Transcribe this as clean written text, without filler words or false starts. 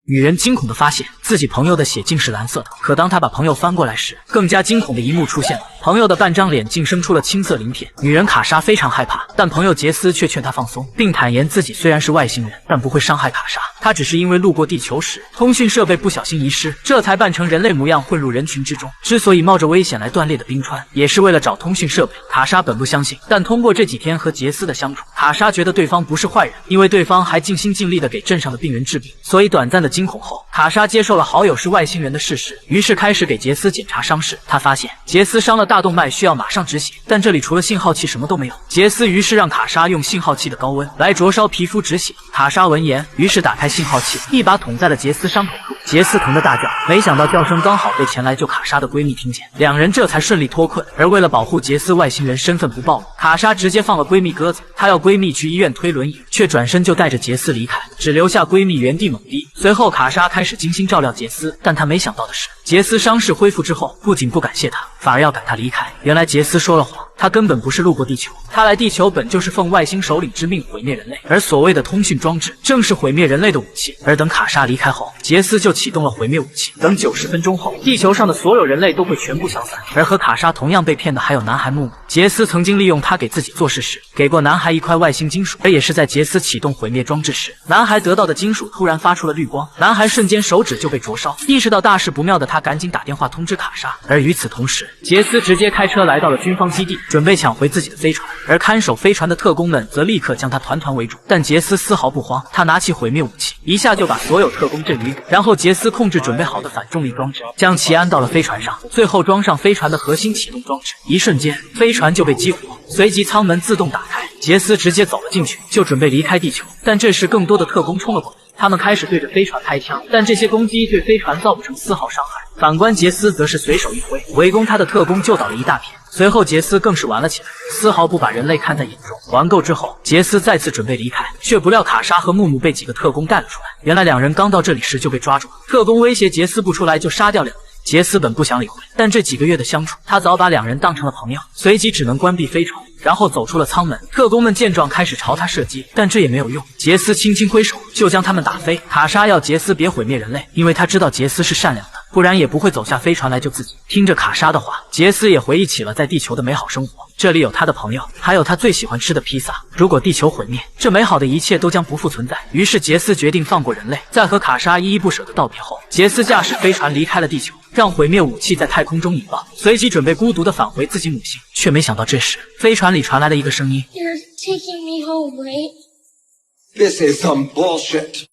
女人惊恐地发现自己朋友的血竟是蓝色的，可当她把朋友翻过来时，更加惊恐的一幕出现了，朋友的半张脸竟生出了青色鳞片。女人卡莎非常害怕，但朋友杰斯却劝她放松，并坦言自己虽然是外星人，但不会伤害卡莎，他只是因为路过地球时通讯设备不小心遗失，这才扮成人类模样混入人群之中。之所以冒着危险来断裂的冰川，也是为了找通讯设备。卡莎本不相信，但通过这几天和杰斯的相处，卡莎觉得对方不是坏人，因为对方还尽心尽力地给镇上的病人治病。所以短暂的惊恐后，卡莎接受了好友是外星人的事实，于是开始给杰斯检查伤势。他发现杰斯伤了大动脉，需要马上止血，但这里除了信号器什么都没有。杰斯于是让卡莎用信号器的高温来灼烧皮肤止血。卡莎闻言，于是打开信号器，一把捅在了杰斯伤口处。杰斯疼得大叫，没想到叫声刚好被前来救卡莎的闺蜜听见，两人这才顺利脱困。而为了保护杰斯外星人身份不暴露，卡莎直接放了闺蜜鸽子。她要闺蜜去医院推轮椅，却转身就带着杰斯离开，只留下闺蜜原地懵逼。随后卡莎开始精心照料杰斯，但她没想到的是，杰斯伤势恢复之后，不仅不感谢她，反而要赶她离开。原来杰斯说了谎，他根本不是路过地球，他来地球本就是奉外星首领之命毁灭人类，而所谓的通讯装置正是毁灭人类的武器。而等卡莎离开后，杰斯就启动了毁灭武器。等90分钟后，地球上的所有人类都会全部消散。而和卡莎同样被骗的还有男孩木木。杰斯曾经利用他给自己做事时，给过男孩一块外星金属，而也是在杰斯启动毁灭装置时，男孩得到的金属突然发出了绿光，男孩瞬间手指就被灼烧。意识到大事不妙的他赶紧打电话通知卡莎。而与此同时，杰斯直接开车来到了军方基地，准备抢回自己的飞船，而看守飞船的特工们则立刻将他团团围住。但杰斯丝毫不慌，他拿起毁灭武器，一下就把所有特工震晕。然后杰斯控制准备好的反重力装置，将其安到了飞船上，最后装上飞船的核心启动装置。一瞬间，飞船就被激活，随即舱门自动打开，杰斯直接走了进去，就准备离开地球。但这时更多的特工冲了过来，他们开始对着飞船开枪，但这些攻击对飞船造不成丝毫伤害。反观杰斯则是随手一挥，围攻他的特工就倒了一大片。随后杰斯更是玩了起来，丝毫不把人类看在眼中。玩够之后，杰斯再次准备离开，却不料卡莎和木木被几个特工带了出来。原来两人刚到这里时就被抓住了，特工威胁杰斯不出来就杀掉两人。杰斯本不想理会，但这几个月的相处，他早把两人当成了朋友，随即只能关闭飞船，然后走出了舱门。特工们见状开始朝他射击，但这也没有用。杰斯轻轻挥手就将他们打飞。卡莎要杰斯别毁灭人类，因为他知道杰斯是善良的，不然也不会走下飞船来救自己。听着卡莎的话，杰斯也回忆起了在地球的美好生活，这里有他的朋友，还有他最喜欢吃的披萨。如果地球毁灭，这美好的一切都将不复存在。于是杰斯决定放过人类。在和卡莎依依不舍的道别后，杰斯驾驶飞船离开了地球，让毁灭武器在太空中引爆，随即准备孤独地返回自己母星，却没想到这时飞船里传来了一个声音 You're taking me home, right? This is some bullshit.